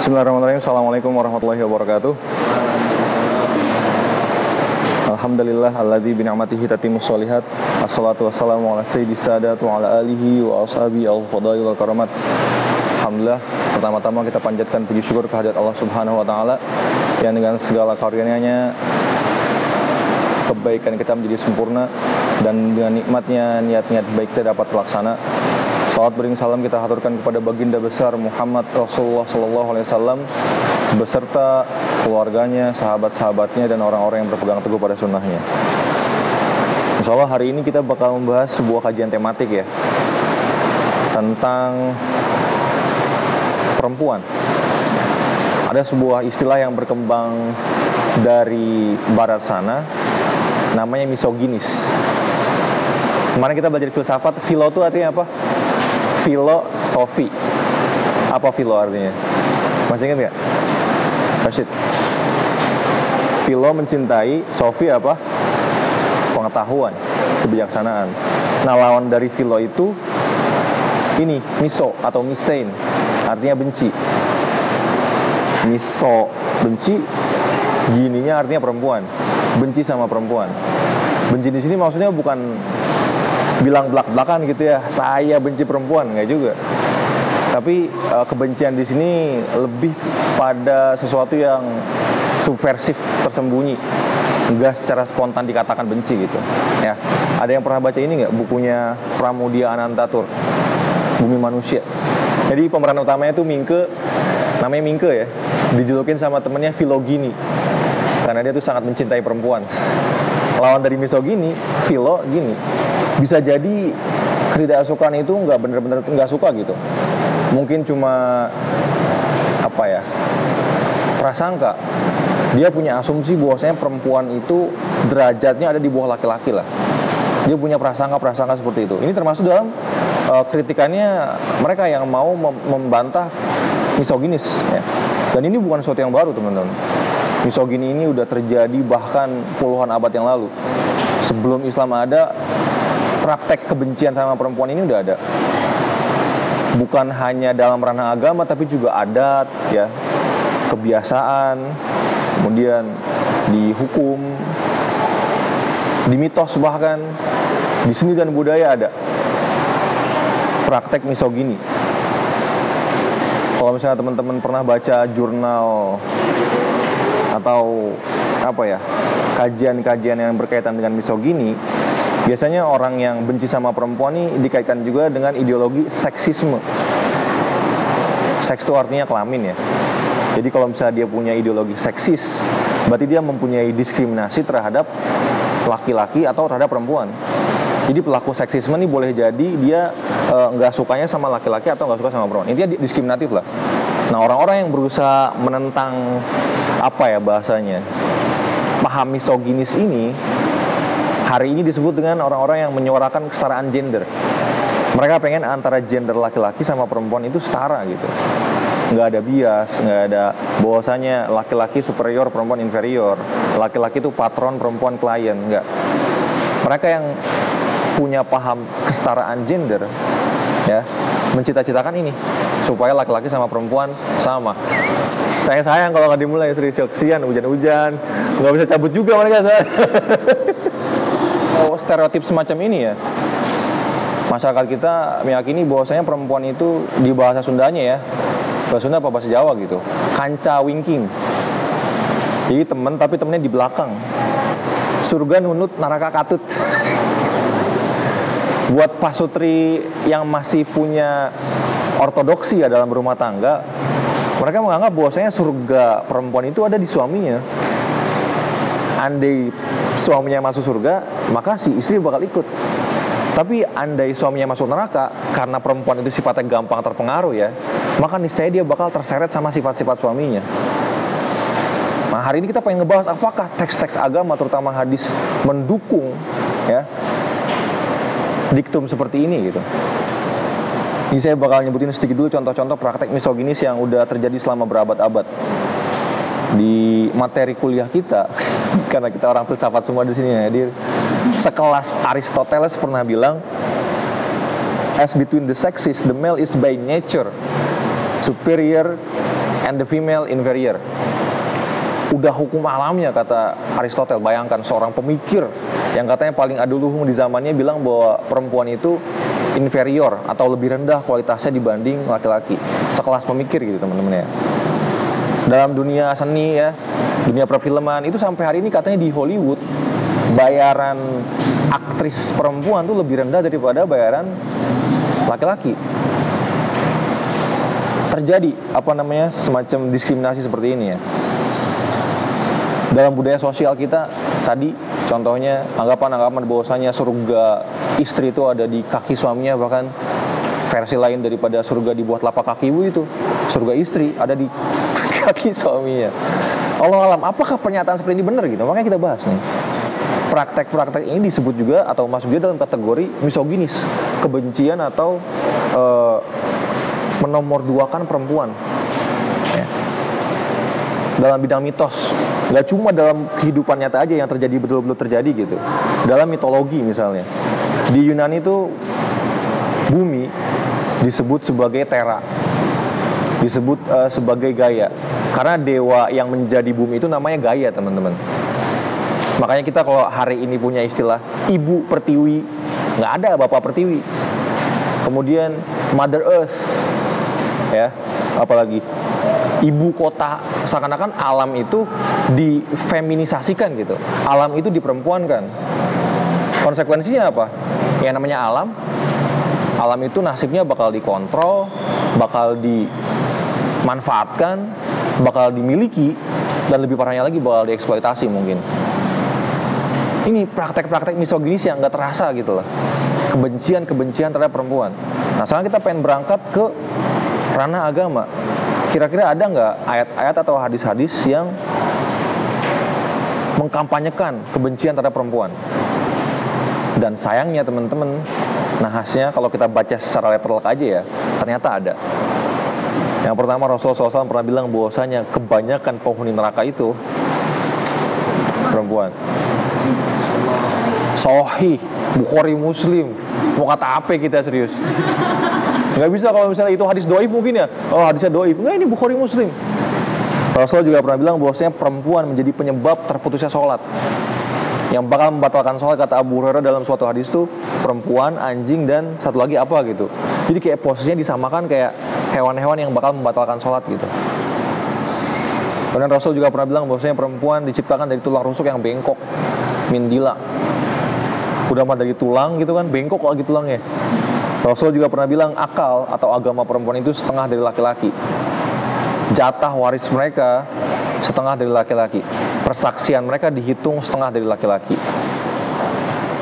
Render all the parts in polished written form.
Bismillahirrahmanirrahim. Assalamualaikum warahmatullahi wabarakatuh. Alhamdulillah alladzi bi ni'matihi tatimmus sholihat. Assalatu wassalamu ala sayyidis sadat wa ala alihi wa ashabi al-fadail wal karamat. Alhamdulillah, pertama-tama kita panjatkan puji syukur kehadirat Allah Subhanahu wa taala yang dengan segala karunia-Nya kebaikan kita menjadi sempurna dan dengan nikmatnya niat-niat baik kita dapat terlaksana. Salawat bering salam kita haturkan kepada baginda besar Muhammad Rasulullah SAW beserta keluarganya, sahabat-sahabatnya, dan orang-orang yang berpegang teguh pada sunnahnya. Insya Allah hari ini kita bakal membahas sebuah kajian tematik ya, tentang perempuan. Ada sebuah istilah yang berkembang dari barat sana, namanya misoginis. Kemarin kita belajar filsafat, filo itu artinya apa? Filosofi. Apa filo artinya? Masih ingat nggak? Rashid. Filo mencintai, sofi apa? Pengetahuan, kebijaksanaan. Nah, lawan dari filo itu ini, miso atau misein, artinya benci. Miso, benci, gininya artinya perempuan. Benci sama perempuan. Benci di sini maksudnya bukan bilang belak-belakan gitu ya, saya benci perempuan, nggak juga. Tapi kebencian di sini lebih pada sesuatu yang subversif, tersembunyi, nggak secara spontan dikatakan benci gitu. Ya, ada yang pernah baca ini nggak, bukunya Pramudia Anantatur, Bumi Manusia. Jadi pemeran utamanya itu Mingke, namanya Mingke ya, dijulukin sama temennya Filogini, karena dia tuh sangat mencintai perempuan. Lawan dari misogini, filo gini. Bisa jadi ketidaksukaan itu nggak bener-bener nggak suka gitu. Mungkin cuma apa ya, prasangka. Dia punya asumsi bahwasanya perempuan itu derajatnya ada di bawah laki-laki lah. Dia punya prasangka seperti itu. Ini termasuk dalam kritikannya mereka yang mau membantah misoginis ya. Dan ini bukan sesuatu yang baru teman-teman. Misogini ini udah terjadi bahkan puluhan abad yang lalu. Sebelum Islam ada, praktek kebencian sama perempuan ini udah ada. Bukan hanya dalam ranah agama, tapi juga adat, ya, kebiasaan, kemudian di hukum, di mitos bahkan, di seni dan budaya ada praktek misogini. Kalau misalnya teman-teman pernah baca jurnal atau apa ya, kajian-kajian yang berkaitan dengan misogini, biasanya orang yang benci sama perempuan ini dikaitkan juga dengan ideologi seksisme. Seks itu artinya kelamin ya. Jadi kalau misalnya dia punya ideologi seksis, berarti dia mempunyai diskriminasi terhadap laki-laki atau terhadap perempuan. Jadi pelaku seksisme ini boleh jadi dia nggak sukanya sama laki-laki atau nggak suka sama perempuan. Intinya diskriminatif lah. Nah, orang-orang yang berusaha menentang apa ya bahasanya, paham misoginis ini, hari ini disebut dengan orang-orang yang menyuarakan kesetaraan gender. Mereka pengen antara gender laki-laki sama perempuan itu setara gitu. Nggak ada bias, nggak ada bahwasanya laki-laki superior, perempuan inferior. Laki-laki itu patron, perempuan klien, nggak. Mereka yang punya paham kesetaraan gender, ya, mencita-citakan ini supaya laki-laki sama perempuan sama. Sayang kalau nggak dimulai, serius, kesian, hujan-hujan, nggak bisa cabut juga mereka. Stereotip semacam ini ya, masyarakat kita meyakini bahwasanya perempuan itu di bahasa Sundanya ya, bahasa Sunda apa bahasa Jawa gitu, kanca wingking. Jadi temen tapi temennya di belakang. Surga nunut, neraka katut. Buat pasutri yang masih punya ortodoksi ya dalam berumah tangga, mereka menganggap bahwasanya surga perempuan itu ada di suaminya. Andai suaminya masuk surga, maka si istri bakal ikut. Tapi andai suaminya masuk neraka, karena perempuan itu sifatnya gampang terpengaruh ya, maka niscaya dia bakal terseret sama sifat-sifat suaminya. Nah, hari ini kita pengen ngebahas apakah teks-teks agama, terutama hadis, mendukung ya diktum seperti ini gitu. Ini saya bakal nyebutin sedikit dulu contoh-contoh praktek misoginis yang udah terjadi selama berabad-abad di materi kuliah kita. Karena kita orang filsafat semua di sini ya. Sekelas Aristoteles pernah bilang, as between the sexes, the male is by nature superior and the female inferior. Udah hukum alamnya kata Aristotle. Bayangkan seorang pemikir yang katanya paling aduluhung di zamannya bilang bahwa perempuan itu inferior atau lebih rendah kualitasnya dibanding laki-laki. Sekelas pemikir gitu teman-teman ya. Dalam dunia seni ya, dunia perfilman itu sampai hari ini katanya di Hollywood bayaran aktris perempuan tuh lebih rendah daripada bayaran laki-laki. Terjadi semacam diskriminasi seperti ini ya. Dalam budaya sosial kita tadi contohnya anggapan bahwasanya surga istri itu ada di kaki suaminya, bahkan versi lain daripada surga dibuat lapak kaki ibu itu surga istri ada di kaki suaminya. Allah alam, apakah pernyataan seperti ini benar gitu? Makanya kita bahas nih. Praktek-praktek ini disebut juga atau masuk juga dalam kategori misoginis, kebencian atau menomorduakan perempuan. Dalam bidang mitos, gak cuma dalam kehidupan nyata aja yang terjadi betul-betul terjadi gitu. Dalam mitologi misalnya, di Yunani itu bumi disebut sebagai Terra, disebut sebagai Gaia, karena dewa yang menjadi bumi itu namanya Gaia teman-teman. Makanya kita kalau hari ini punya istilah Ibu Pertiwi, nggak ada Bapak Pertiwi. Kemudian Mother Earth, ya, apalagi ibu kota, seakan-akan alam itu difeminisasikan gitu. Alam itu diperempuankan. Konsekuensinya apa? Yang namanya alam itu nasibnya bakal dikontrol, bakal dimanfaatkan, bakal dimiliki, dan lebih parahnya lagi bakal dieksploitasi mungkin. Ini praktek-praktek misoginis yang nggak terasa gitu loh. Kebencian terhadap perempuan. Nah sekarang kita pengen berangkat ke ranah agama. Kira-kira ada nggak ayat-ayat atau hadis-hadis yang mengkampanyekan kebencian terhadap perempuan? Dan sayangnya teman-teman, nahasnya kalau kita baca secara literal aja ya, ternyata ada. Yang pertama, Rasulullah SAW pernah bilang bahwasanya kebanyakan penghuni neraka itu perempuan. Sahih, Bukhari, Muslim. Mau kata apa kita serius? Nggak bisa kalau misalnya itu hadis doif mungkin ya. Oh hadisnya doif. Nggak, ini Bukhari, Muslim. Rasulullah juga pernah bilang bahwasanya perempuan menjadi penyebab terputusnya sholat. Yang bakal membatalkan sholat, kata Abu Hurairah dalam suatu hadis itu perempuan, anjing, dan satu lagi apa gitu. Jadi kayak posisinya disamakan kayak hewan-hewan yang bakal membatalkan sholat gitu. Kemudian Rasul juga pernah bilang bahwasanya perempuan diciptakan dari tulang rusuk yang bengkok, mindila. Udah mah dari tulang gitu kan, bengkok lagi tulangnya. Rasul juga pernah bilang akal atau agama perempuan itu setengah dari laki-laki. Jatah waris mereka setengah dari laki-laki. Persaksian mereka dihitung setengah dari laki-laki.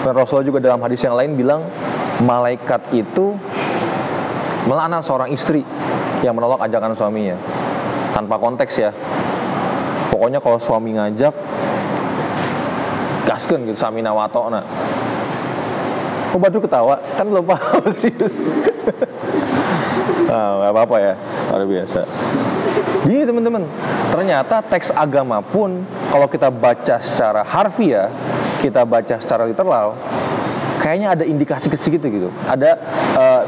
Dan Rasulullah juga dalam hadis yang lain bilang malaikat itu melaknat seorang istri yang menolak ajakan suaminya. Tanpa konteks ya. Pokoknya kalau suami ngajak gaskeun gitu samina watona. Kok Badru ketawa? Kan belum paham serius. Gak apa-apa ya, luar biasa. Gini teman-teman, ternyata teks agama pun kalau kita baca secara harfiah, kita baca secara literal, kayaknya ada indikasi ke situ gitu. Ada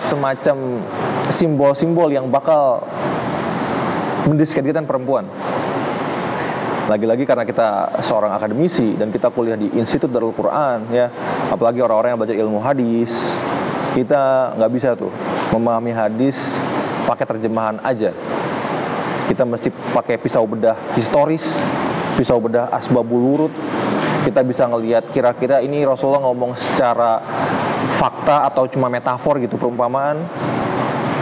semacam simbol-simbol yang bakal mendiskreditkan perempuan. Lagi-lagi karena kita seorang akademisi dan kita kuliah di Institut Darul Quran ya, apalagi orang-orang yang belajar ilmu hadis, kita nggak bisa tuh memahami hadis pakai terjemahan aja. Kita mesti pakai pisau bedah historis, pisau bedah asbabul wurud. Kita bisa ngelihat kira-kira ini Rasulullah ngomong secara fakta atau cuma metafor gitu, perumpamaan.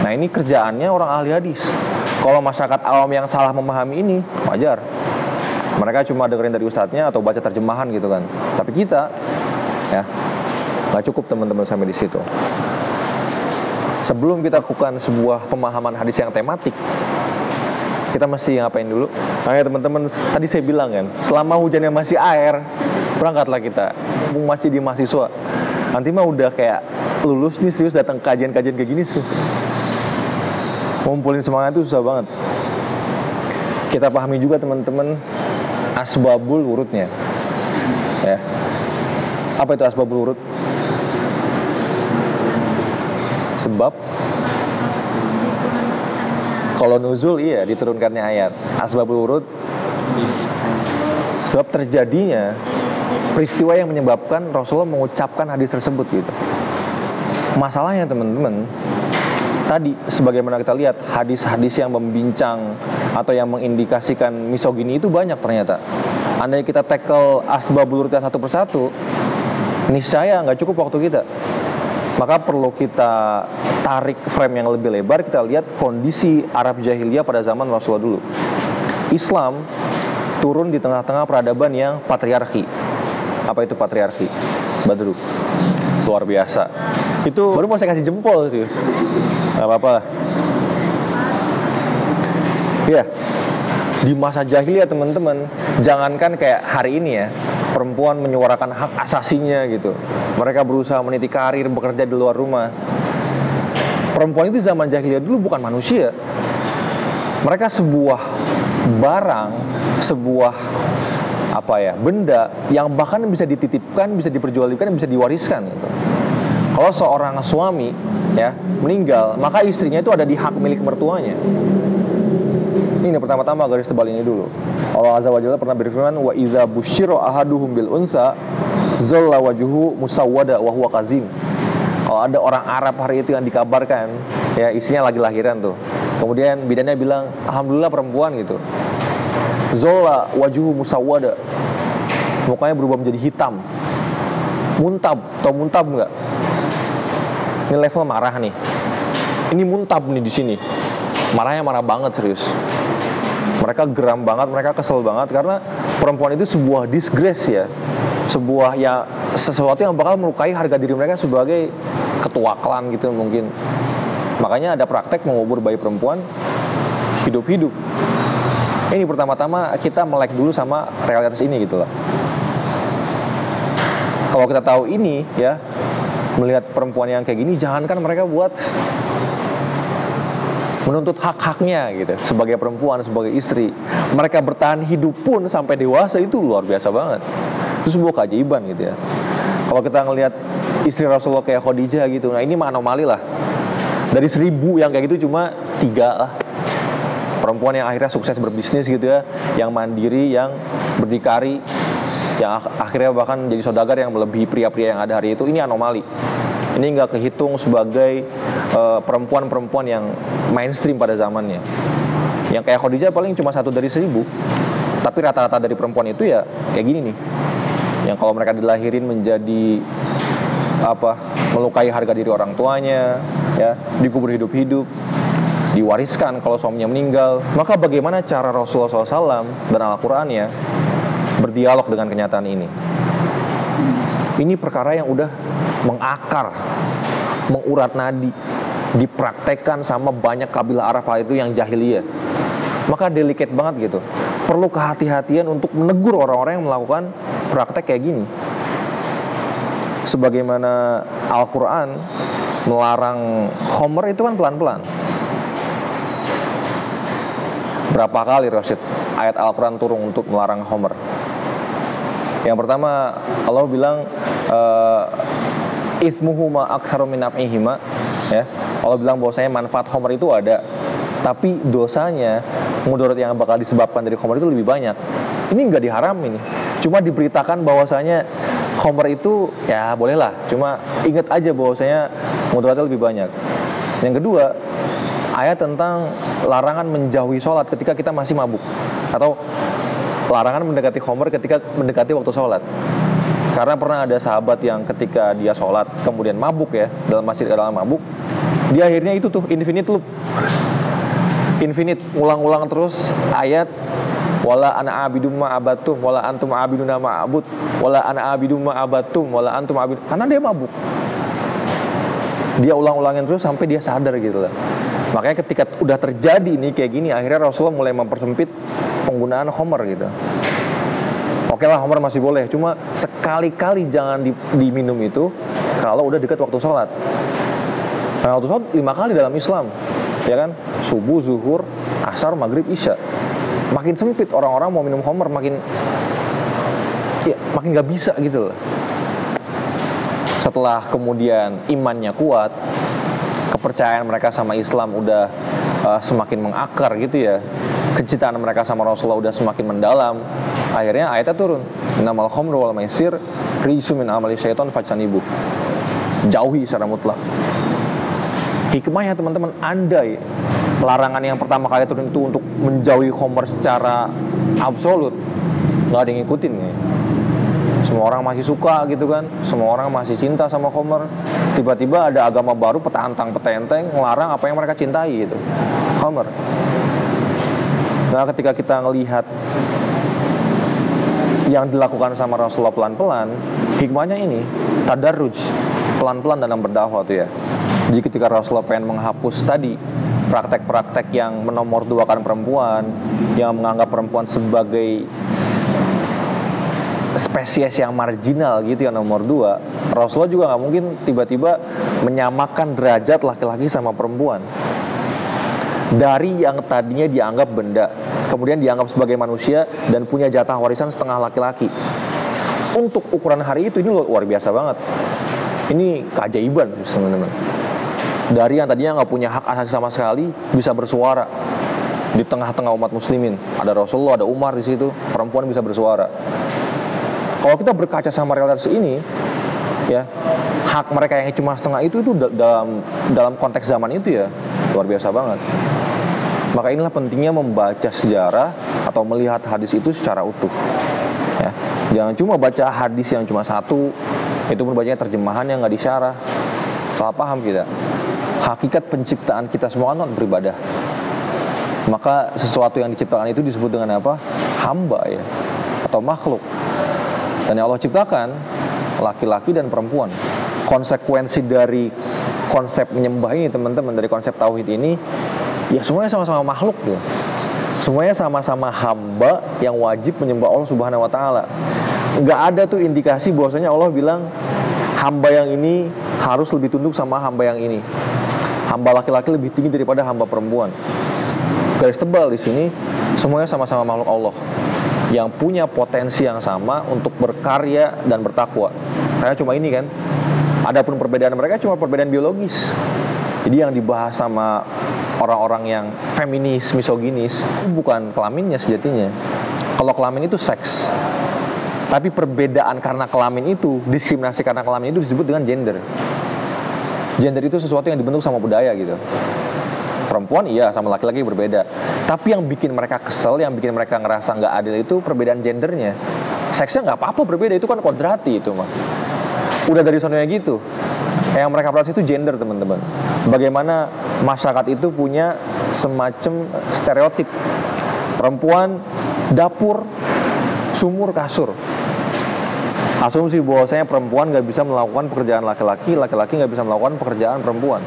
Nah ini kerjaannya orang ahli hadis. Kalau masyarakat awam yang salah memahami ini, wajar. Mereka cuma dengerin dari ustadznya atau baca terjemahan gitu kan. Tapi kita, ya, nggak cukup teman-teman sampai di situ. Sebelum kita lakukan sebuah pemahaman hadis yang tematik, kita mesti ngapain dulu? Nah teman-teman, tadi saya bilang kan, selama hujannya masih air, berangkatlah kita. Mumpung masih di mahasiswa. Nanti mah udah kayak lulus nih serius datang kajian-kajian kayak gini serius. Ngumpulin semangat itu susah banget. Kita pahami juga teman-teman asbabul wurudnya. Ya. Apa itu asbabul wurud? Sebab Kalau nuzul iya diturunkannya ayat. Asbabul wurud sebab terjadinya peristiwa yang menyebabkan Rasulullah mengucapkan hadis tersebut gitu. Masalahnya teman-teman, tadi sebagaimana kita lihat hadis-hadis yang membincang atau yang mengindikasikan misogini itu banyak ternyata. Andai kita tackle asbabul wurud satu persatu, niscaya nggak cukup waktu kita. Maka perlu kita tarik frame yang lebih lebar, kita lihat kondisi Arab jahiliyah pada zaman Rasulullah dulu. Islam turun di tengah-tengah peradaban yang patriarki. Apa itu patriarki? Badru. Luar biasa. Itu baru mau saya kasih jempol, serius. Gak apa-apa lah. Ya, di masa jahiliyah teman-teman, jangankan kayak hari ini ya, perempuan menyuarakan hak asasinya gitu. Mereka berusaha meniti karir, bekerja di luar rumah. Perempuan itu zaman jahiliyah dulu bukan manusia. Mereka sebuah barang, sebuah benda yang bahkan bisa dititipkan, bisa diperjualbelikan, bisa diwariskan gitu. Kalau seorang suami ya meninggal, maka istrinya itu ada di hak milik mertuanya. Ini pertama-tama garis tebal ini dulu. Allah Azza wa Jalla pernah berfirman, wa idza busyira ahaduhum bil unsa zalla wajhuhu musawwada wa huwa kazim. Kalau ada orang Arab hari itu yang dikabarkan ya istrinya lagi lahiran tuh. Kemudian bidannya bilang, alhamdulillah perempuan gitu. Zalla wajhuhu musawwada. Mukanya berubah menjadi hitam. Muntab, tau muntab enggak? Ini level marah nih. Ini muntab nih di sini. Marahnya marah banget serius. Mereka geram banget, mereka kesel banget karena perempuan itu sebuah disgrace ya. Sebuah ya sesuatu yang bakal melukai harga diri mereka sebagai ketua klan gitu mungkin. Makanya ada praktek mengubur bayi perempuan hidup-hidup. Ini pertama-tama kita melek dulu sama realitas ini gitu lah. Kalau kita tahu ini ya, melihat perempuan yang kayak gini, jangankan mereka buat menuntut hak-haknya gitu sebagai perempuan, sebagai istri, mereka bertahan hidup pun sampai dewasa itu luar biasa banget. Itu sebuah keajaiban gitu ya. Kalau kita ngelihat istri Rasulullah kayak Khadijah gitu, nah ini mah anomali lah. Dari 1000 yang kayak gitu cuma 3 lah. Perempuan yang akhirnya sukses berbisnis gitu ya, yang mandiri, yang berdikari, yang akhirnya bahkan jadi saudagar yang melebihi pria-pria yang ada hari itu. Ini anomali. Ini nggak kehitung sebagai perempuan-perempuan yang mainstream pada zamannya. Yang kayak Khadijah paling cuma 1 dari 1000. Tapi rata-rata dari perempuan itu ya kayak gini nih. Yang kalau mereka dilahirin menjadi melukai harga diri orang tuanya, ya, dikubur hidup-hidup, diwariskan kalau suaminya meninggal. Maka bagaimana cara Rasulullah SAW dan Al-Quran ya berdialog dengan kenyataan ini? Ini perkara yang udah mengakar, mengurat nadi, dipraktekkan sama banyak kabilah Arab itu yang jahiliyah. Maka delicate banget gitu. Perlu kehati-hatian untuk menegur orang-orang yang melakukan praktek kayak gini. Sebagaimana Al-Quran melarang khamr itu kan pelan-pelan. Berapa kali Rasid ayat Al-Quran turun untuk melarang khamr? Yang pertama Allah bilang ismuhuma aktsaru min naf'ihima, ya. Allah bilang bahwasanya manfaat khamr itu ada, tapi dosanya, mudarat yang bakal disebabkan dari khamr itu lebih banyak. Ini nggak diharamin, cuma diberitakan bahwasanya khamr itu ya bolehlah, cuma ingat aja bahwasanya mudaratnya lebih banyak. Yang kedua, ayat tentang larangan menjauhi sholat ketika kita masih mabuk, atau larangan mendekati khamr ketika mendekati waktu sholat. Karena pernah ada sahabat yang ketika dia sholat kemudian mabuk ya, dalam mabuk, dia akhirnya itu tuh infinite loop, infinite, ulang-ulang terus ayat wala ana abidum ma abatum wala antum abiduna ma abud wala ana abidum ma abatum wala antum abid, karena dia mabuk. Dia ulang-ulangin terus sampai dia sadar gitu lah. Makanya ketika udah terjadi ini kayak gini, akhirnya Rasulullah mulai mempersempit penggunaan khamr gitu. Oke lah, khamr masih boleh, cuma sekali-kali jangan diminum itu kalau udah dekat waktu sholat. Nah, waktu sholat 5 kali dalam Islam, ya kan? Subuh, zuhur, asar, maghrib, isya. Makin sempit orang-orang mau minum khamr, makin gak bisa gitu loh. Setelah kemudian imannya kuat, kepercayaan mereka sama Islam udah semakin mengakar gitu ya. Kecintaan mereka sama Rasulullah udah semakin mendalam. Akhirnya ayatnya turun, innamal khamru wal maisir rijsun min amali syaiton fajtanibuh. Jauhi secara mutlak. Hikmahnya teman-teman, andai larangan yang pertama kali turun itu untuk menjauhi khamr secara absolut, nggak ada yang ngikutin nih. Semua orang masih suka gitu kan, semua orang masih cinta sama khamr. Tiba-tiba ada agama baru petantang-petenteng ngelarang apa yang mereka cintai gitu, khamr. Nah, ketika kita ngelihat yang dilakukan sama Rasulullah pelan-pelan, hikmahnya ini tadarruj, pelan-pelan dalam berdakwah tuh ya. Jadi ketika Rasulullah pengen menghapus tadi praktek-praktek yang menomorduakan perempuan, yang menganggap perempuan sebagai spesies yang marginal gitu, yang nomor 2, Rasulullah juga nggak mungkin tiba-tiba menyamakan derajat laki-laki sama perempuan. Dari yang tadinya dianggap benda, kemudian dianggap sebagai manusia dan punya jatah warisan setengah laki-laki. Untuk ukuran hari itu ini luar biasa banget. Ini keajaiban teman-teman. Dari yang tadinya nggak punya hak asasi sama sekali bisa bersuara di tengah-tengah umat muslimin. Ada Rasulullah, ada Umar di situ, perempuan bisa bersuara. Kalau kita berkaca sama realitas ini, ya, hak mereka yang cuma setengah itu dalam konteks zaman itu ya luar biasa banget. Maka inilah pentingnya membaca sejarah atau melihat hadis itu secara utuh. Ya, jangan cuma baca hadis yang cuma satu, itu pun bacanya terjemahan yang nggak disyarah. Salah paham kita. Hakikat penciptaan kita semua kan beribadah. Maka sesuatu yang diciptakan itu disebut dengan apa? Hamba ya, atau makhluk. Dan yang Allah ciptakan laki-laki dan perempuan. Konsekuensi dari konsep menyembah ini teman-teman, dari konsep tauhid ini, ya semuanya sama-sama makhluk ya. Semuanya sama-sama hamba yang wajib menyembah Allah Subhanahu wa taala. Nggak ada tuh indikasi bahwasanya Allah bilang hamba yang ini harus lebih tunduk sama hamba yang ini. Hamba laki-laki lebih tinggi daripada hamba perempuan. Garis tebal di sini, semuanya sama-sama makhluk Allah yang punya potensi yang sama untuk berkarya dan bertakwa. Karena cuma ini kan. Adapun perbedaan mereka cuma perbedaan biologis. Jadi yang dibahas sama orang-orang yang feminis, misoginis, bukan kelaminnya sejatinya. Kalau kelamin itu seks. Tapi perbedaan karena kelamin itu, diskriminasi karena kelamin itu disebut dengan gender. Gender itu sesuatu yang dibentuk sama budaya gitu. Perempuan iya sama laki-laki berbeda. Tapi yang bikin mereka kesel, yang bikin mereka ngerasa nggak adil itu perbedaan gendernya. Seksnya nggak apa-apa berbeda, itu kan kodrati itu mah. Udah dari sononya gitu. Yang mereka protes itu gender teman-teman. Bagaimana masyarakat itu punya semacam stereotip. Perempuan, dapur, sumur, kasur. Asumsi bahwasanya perempuan nggak bisa melakukan pekerjaan laki-laki, laki-laki nggak bisa melakukan pekerjaan perempuan.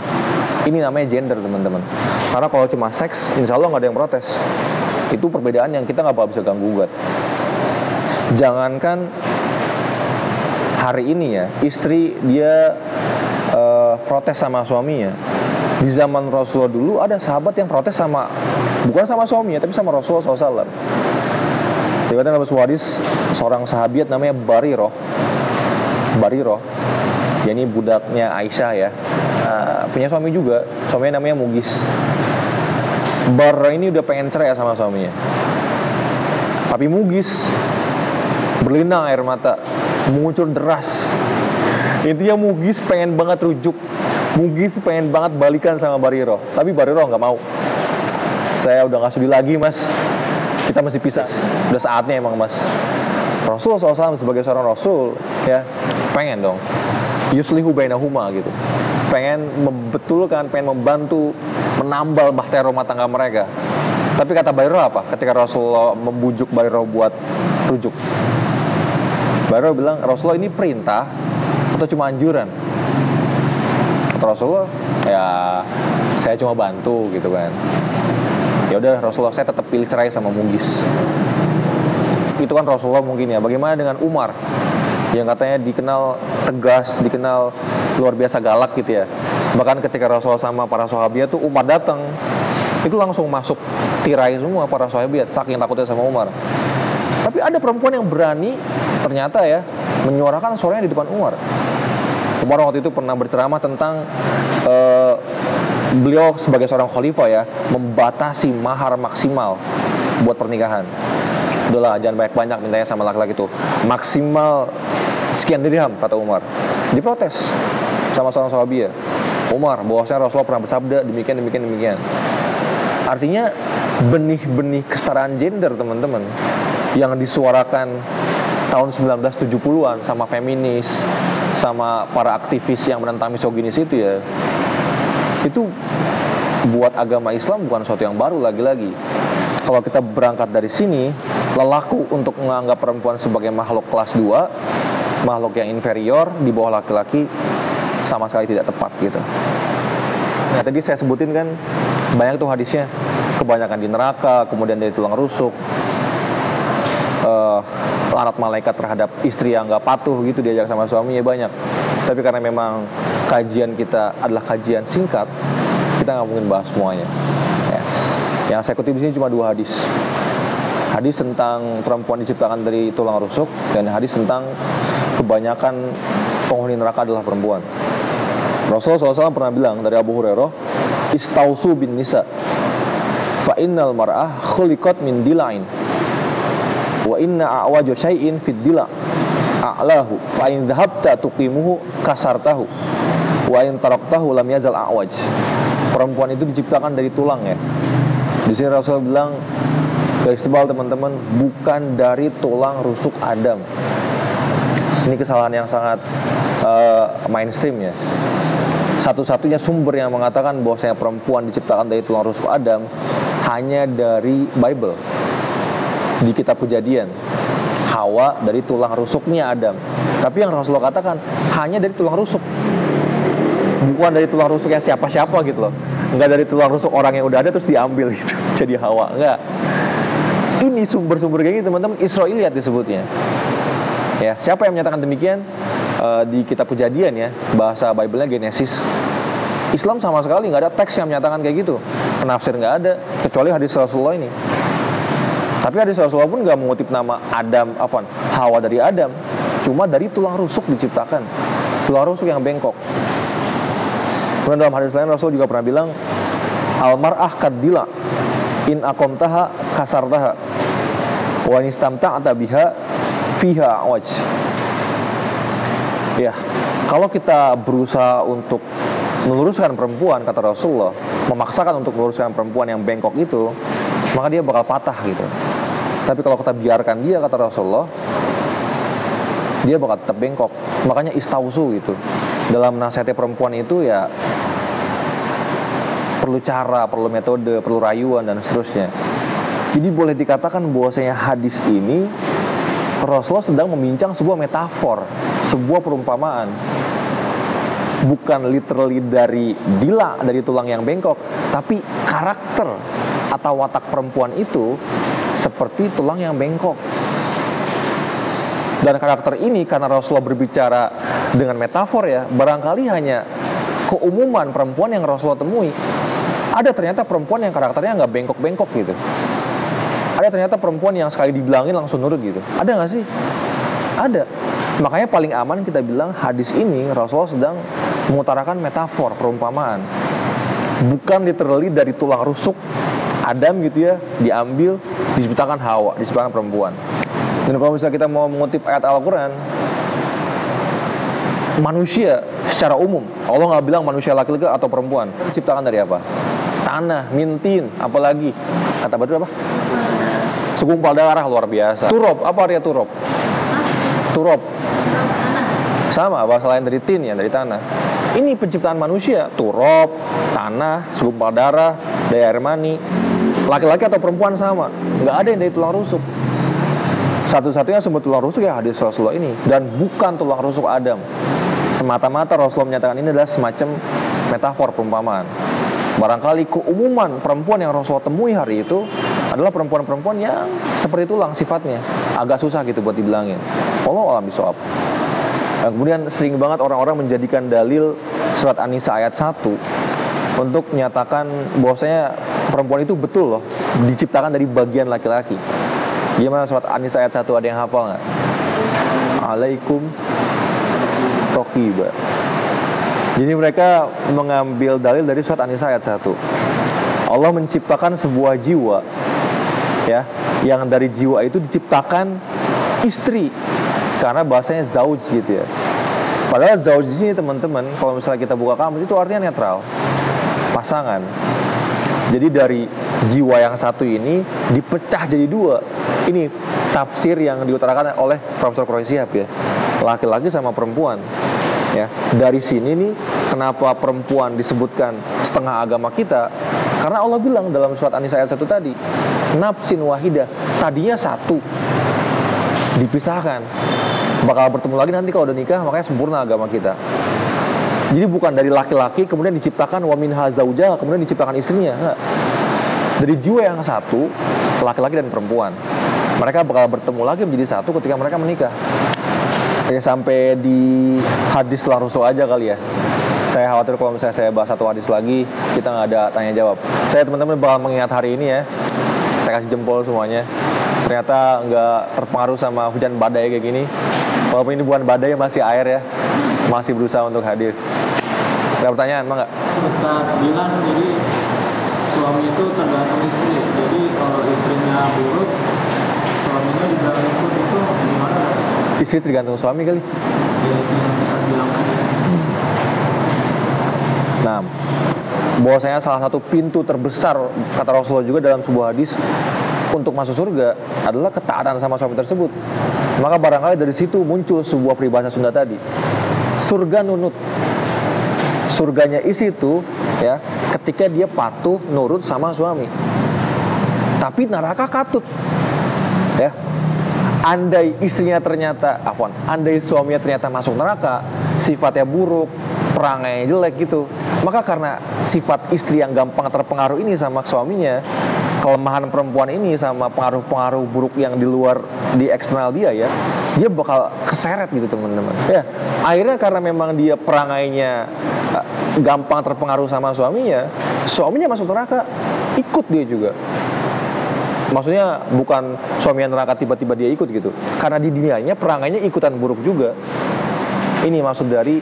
Ini namanya gender teman-teman. Karena kalau cuma seks, insya Allah nggak ada yang protes. Itu perbedaan yang kita nggak bisa ganggu-gugat. Jangankan hari ini ya, istri dia protes sama suaminya. Di zaman Rasulullah dulu ada sahabat yang protes sama, bukan sama suaminya, tapi sama Rasulullah SAW. Tiba-tiba dalam sebuah hadis, seorang sahabiat namanya Bariroh, ya ini budaknya Aisyah ya, punya suami juga, suaminya namanya Mugis. Bariroh ini udah pengen cerai sama suaminya, tapi Mugis berlinang air mata, mengucur deras. Intinya Mugis pengen banget rujuk, Mugis pengen banget balikan sama Bariroh, tapi Bariroh nggak mau. Saya udah nggak sudi lagi mas, kita mesti pisah. Udah saatnya emang mas. Rasulullah SAW sebagai seorang Rasul ya pengen dong yuslihu bainahuma gitu, pengen membetulkan, pengen membantu menambal bahtera rumah tangga mereka. Tapi kata Bariroh apa ketika Rasulullah membujuk Bariroh buat rujuk? Bariroh bilang, Rasulullah ini perintah atau cuma anjuran? Kata Rasulullah, ya saya cuma bantu gitu kan. Ya udah Rasulullah, saya tetap pilih cerai sama Mugis. Itu kan Rasulullah mungkin ya. Bagaimana dengan Umar yang katanya dikenal tegas, dikenal luar biasa galak gitu ya. Bahkan ketika Rasulullah sama para sahabat tuh Umar datang, itu langsung masuk tirai semua para sahabat saking takutnya sama Umar. Tapi ada perempuan yang berani ternyata ya menyuarakan suaranya di depan Umar. Umar waktu itu pernah berceramah tentang beliau sebagai seorang khalifah ya, membatasi mahar maksimal buat pernikahan. Udahlah, jangan banyak-banyak mintanya sama laki-laki itu. Maksimal sekian dirham, kata Umar. Diprotes sama seorang sahabat ya, Umar, bahwasanya Rasulullah pernah bersabda demikian. Artinya benih-benih kesetaraan gender, teman-teman, yang disuarakan tahun 1970-an sama feminis, sama para aktivis yang menentang misoginis itu ya, itu buat agama Islam bukan sesuatu yang baru. Lagi-lagi, kalau kita berangkat dari sini, lelaku untuk menganggap perempuan sebagai makhluk kelas 2, makhluk yang inferior di bawah laki-laki, sama sekali tidak tepat gitu. Nah, tadi saya sebutin kan banyak tuh hadisnya, kebanyakan di neraka, kemudian dari tulang rusuk, laknat malaikat terhadap istri yang nggak patuh gitu diajak sama suaminya, banyak. Tapi karena memang kajian kita adalah kajian singkat, kita nggak mungkin bahas semuanya ya. Yang saya kutip di sini cuma 2 hadis. Hadis tentang perempuan diciptakan dari tulang rusuk, dan hadis tentang kebanyakan penghuni neraka adalah perempuan. Rasulullah SAW pernah bilang dari Abu Hurairah, istausu bin nisa fa innal mar'ah khuliqat min dila'in wa inna a'waju syai'in fid dila' a'lahu fa in dhahabta tuqimuhu kasartahu wa in taraktahu lam yazal a'waj. Perempuan itu diciptakan dari tulang ya. Di sini Rasul bilang, garis tebal teman-teman, bukan dari tulang rusuk Adam. Ini kesalahan yang sangat mainstream ya. Satu-satunya sumber yang mengatakan bahwasanya perempuan diciptakan dari tulang rusuk Adam hanya dari Bible. Di kitab Kejadian, Hawa dari tulang rusuknya Adam. Tapi yang Rasulullah katakan hanya dari tulang rusuk, bukan dari tulang rusuknya siapa-siapa gitu loh. Enggak dari tulang rusuk orang yang udah ada terus diambil gitu jadi Hawa, enggak. Ini sumber-sumber kayak gitu teman-teman, Israiliyat disebutnya ya. Siapa yang menyatakan demikian? Di kitab Kejadian ya, bahasa Bible-nya Genesis. Islam sama sekali nggak ada teks yang menyatakan kayak gitu, penafsir nggak ada, kecuali hadis Rasulullah ini. Tapi hadis Rasulullah pun nggak mengutip nama Hawa dari Adam, cuma dari tulang rusuk diciptakan, tulang rusuk yang bengkok. Kemudian dalam hadis lain Rasul juga pernah bilang, al-mar'ah kadila in aqamtaha kasartaha wa in istamta'ta biha fiha awaj. Ya, kalau kita berusaha untuk meluruskan perempuan, kata Rasulullah, memaksakan untuk meluruskan perempuan yang bengkok itu, maka dia bakal patah gitu. Tapi kalau kita biarkan dia, kata Rasulullah, dia bakal tetap bengkok. Makanya istausu gitu. Dalam nasihatnya perempuan itu ya perlu cara, perlu metode, perlu rayuan dan seterusnya. Jadi boleh dikatakan bahwasanya hadis ini Rasulullah sedang membincang sebuah metafor, sebuah perumpamaan. Bukan literally dari tulang yang bengkok, tapi karakter atau watak perempuan itu seperti tulang yang bengkok. Dan karakter ini, karena Rasulullah berbicara dengan metafor ya, barangkali hanya keumuman perempuan yang Rasulullah temui. Ada ternyata perempuan yang karakternya nggak bengkok-bengkok gitu. Ada ternyata perempuan yang sekali dibilangin langsung nurut gitu. Ada nggak sih? Ada. Makanya paling aman kita bilang hadis ini Rasulullah sedang mengutarakan metafor, perumpamaan. Bukan literally dari tulang rusuk Adam gitu ya, diambil, diciptakan Hawa, diciptakan perempuan. Dan kalau misalnya kita mau mengutip ayat Al-Quran, manusia secara umum, Allah nggak bilang manusia laki-laki atau perempuan, diciptakan dari apa? Tanah, mintin, apalagi kata Badru apa? Segumpal darah, luar biasa. Turab, apa artinya turab? Turab sama, bahasa lain dari tin ya, dari tanah. Ini penciptaan manusia, turab, tanah, segumpal darah, dari air mani. Laki-laki atau perempuan sama, nggak ada yang dari tulang rusuk. Satu-satunya sumber tulang rusuk ya hadis Rasulullah ini, dan bukan tulang rusuk Adam. Semata-mata Rasulullah menyatakan ini adalah semacam metafor, perumpamaan. Barangkali keumuman perempuan yang Rasulullah temui hari itu adalah perempuan-perempuan yang seperti tulang sifatnya, agak susah gitu buat dibilangin. Wallahu a'lam bishawab. Dan kemudian sering banget orang-orang menjadikan dalil surat An-Nisa ayat 1 untuk menyatakan bahwasanya perempuan itu betul loh diciptakan dari bagian laki-laki. Gimana surat An-Nisa ayat 1, ada yang hafal nggak? Alaikum Toqiba. Jadi mereka mengambil dalil dari surat An-Nisa ayat 1. Allah menciptakan sebuah jiwa, ya, yang dari jiwa itu diciptakan istri, karena bahasanya zauj gitu ya. Padahal zauj di sini teman-teman, kalau misalnya kita buka kamus itu artinya netral, pasangan. Jadi dari jiwa yang satu ini dipecah jadi dua. Ini tafsir yang diutarakan oleh Profesor Quraish Shihab ya, laki-laki sama perempuan. Ya, dari sini nih kenapa perempuan disebutkan setengah agama kita? Karena Allah bilang dalam surat An-Nisa ayat 1 tadi, nafsin wahidah, tadinya satu, dipisahkan, bakal bertemu lagi nanti kalau udah nikah, makanya sempurna agama kita. Jadi bukan dari laki-laki kemudian diciptakan wa minha zaujah, kemudian diciptakan istrinya, enggak. Dari jiwa yang satu, laki-laki dan perempuan, mereka bakal bertemu lagi menjadi satu ketika mereka menikah. Ya, sampai di hadis setelah Rasul aja kali ya. Saya khawatir kalau misalnya saya bahas satu hadis lagi, kita nggak ada tanya jawab. Saya teman-teman bakal mengingat hari ini ya. Saya kasih jempol semuanya. Ternyata nggak terpengaruh sama hujan badai kayak gini. Walaupun ini bukan badai, masih air ya. Masih berusaha untuk hadir. Ada pertanyaan, Bang nggak? Ustaz bilang jadi suami itu tergantung istri. Jadi kalau istrinya buruk, suaminya juga ikut, itu gimana? Istri tergantung suami kali. Ya, itu yang Ustaz bilang tadi. Nah, bahwasanya salah satu pintu terbesar kata Rasulullah juga dalam sebuah hadis untuk masuk surga adalah ketaatan sama suami tersebut. Maka barangkali dari situ muncul sebuah peribahasa Sunda tadi, surga nunut. Surganya isi itu ya ketika dia patuh nurut sama suami. Tapi neraka katut. Ya. Andai istrinya ternyata, andai suaminya ternyata masuk neraka, sifatnya buruk, perangai jelek gitu, maka karena sifat istri yang gampang terpengaruh ini sama suaminya, kelemahan perempuan ini sama pengaruh-pengaruh buruk yang di luar, di eksternal dia ya, dia bakal keseret gitu teman-teman. Ya, akhirnya karena memang dia perangainya gampang terpengaruh sama suaminya masuk neraka, ikut dia juga. Maksudnya bukan suami yang neraka tiba-tiba dia ikut gitu, karena di dunianya perangainya ikutan buruk juga. Ini maksud dari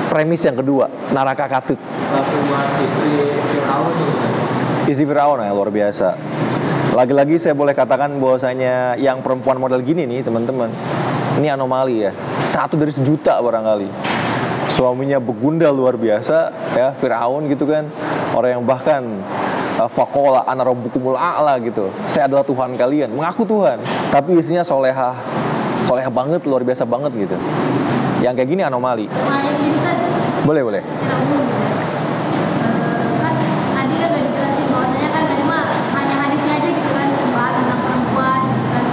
premis yang kedua, neraka katut. Buat istri Fir'aun itu. Istri Fir'aun ya, luar biasa. Lagi-lagi saya boleh katakan bahwasanya yang perempuan model gini nih teman-teman, ini anomali ya, 1 dari sejuta barangkali. Suaminya begundal luar biasa ya, Fir'aun gitu kan, orang yang bahkan faqala ana rabbukumul a'la gitu, saya adalah Tuhan kalian, mengaku Tuhan, tapi istrinya solehah banget, luar biasa banget gitu. Yang kayak gini anomali. Boleh. Kan tadi kan udah dijelasin bahwasanya kan tadi mah hanya hadisnya aja gitu kan, bahas tentang perempuan gitu kan.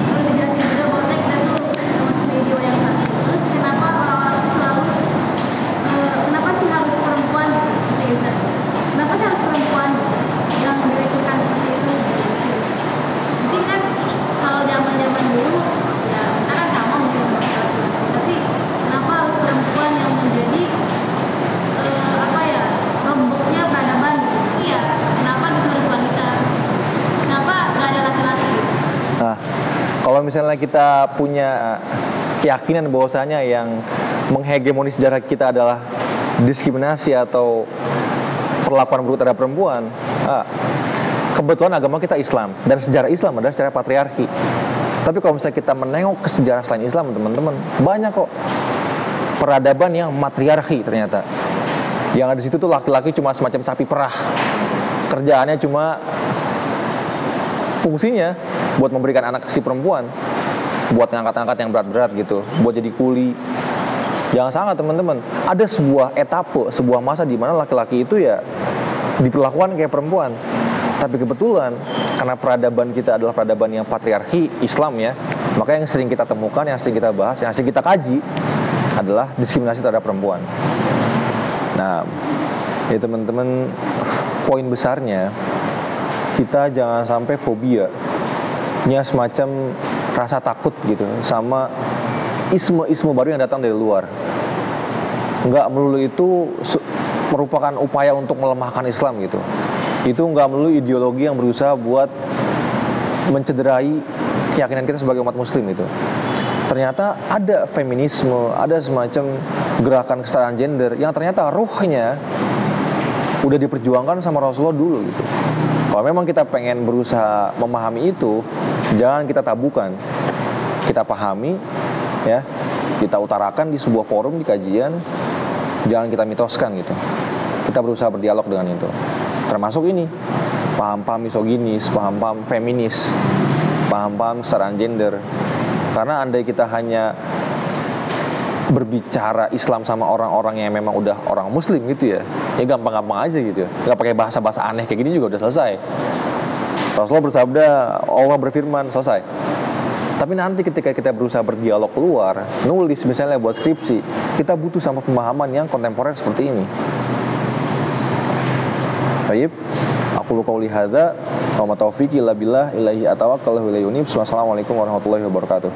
Terus dijelasin juga bahwasanya kita tuh termasuk di jiwa yang satu. Terus kenapa orang-orang tuh selalu kenapa sih harus perempuan gitu? Kenapa sih harus perempuan yang direcehkan seperti itu? Mungkin kan kalau zaman-zaman dulu ya kita kan sama mungkin, tapi kenapa harus perempuan yang menjadi romboknya peradaban? Iya, kenapa itu harus wanita? Kenapa nggak ada laki-laki? Nah, kalau misalnya kita punya keyakinan bahwasanya yang menghegemoni sejarah kita adalah diskriminasi atau perlakuan buruk terhadap perempuan, kebetulan agama kita Islam dan sejarah Islam adalah sejarah patriarki. Tapi kalau misalnya kita menengok ke sejarah selain Islam teman-teman, banyak kok peradaban yang matriarki ternyata. Yang ada di situ tuh laki-laki cuma semacam sapi perah, kerjaannya cuma fungsinya buat memberikan anak si perempuan, buat ngangkat-ngangkat yang berat-berat gitu, buat jadi kuli. Jangan salah teman-teman, ada sebuah etape, sebuah masa di mana laki-laki itu ya diperlakukan kayak perempuan. Tapi kebetulan karena peradaban kita adalah peradaban yang patriarki Islam ya, maka yang sering kita temukan, yang sering kita bahas, yang sering kita kaji adalah diskriminasi terhadap perempuan. Nah, ya teman-teman, poin besarnya kita jangan sampai fobia, punya semacam rasa takut gitu sama isme-isme baru yang datang dari luar. Nggak melulu itu merupakan upaya untuk melemahkan Islam gitu. Itu nggak melulu ideologi yang berusaha buat mencederai keyakinan kita sebagai umat muslim itu. Ternyata ada feminisme, ada semacam gerakan kesetaraan gender yang ternyata ruhnya udah diperjuangkan sama Rasulullah dulu gitu. Kalau memang kita pengen berusaha memahami itu, jangan kita tabukan, kita pahami, ya, kita utarakan di sebuah forum, di kajian, jangan kita mitoskan gitu. Kita berusaha berdialog dengan itu. Termasuk ini, paham-paham misoginis, paham-paham feminis, paham-paham kesetaraan gender. Karena andai kita hanya berbicara Islam sama orang-orang yang memang udah orang Muslim gitu ya gampang-gampang aja gitu ya, nggak pakai bahasa-bahasa aneh kayak gini juga udah selesai. Rasulullah bersabda, Allah berfirman, selesai. Tapi nanti ketika kita berusaha berdialog keluar, nulis misalnya buat skripsi, kita butuh sama pemahaman yang kontemporer seperti ini. Baik, aku qauli hadza wa ma taufiqi illa billah ilaihi atawakkalu wa ilayhi unib. Wassalamualaikum warahmatullahi wabarakatuh.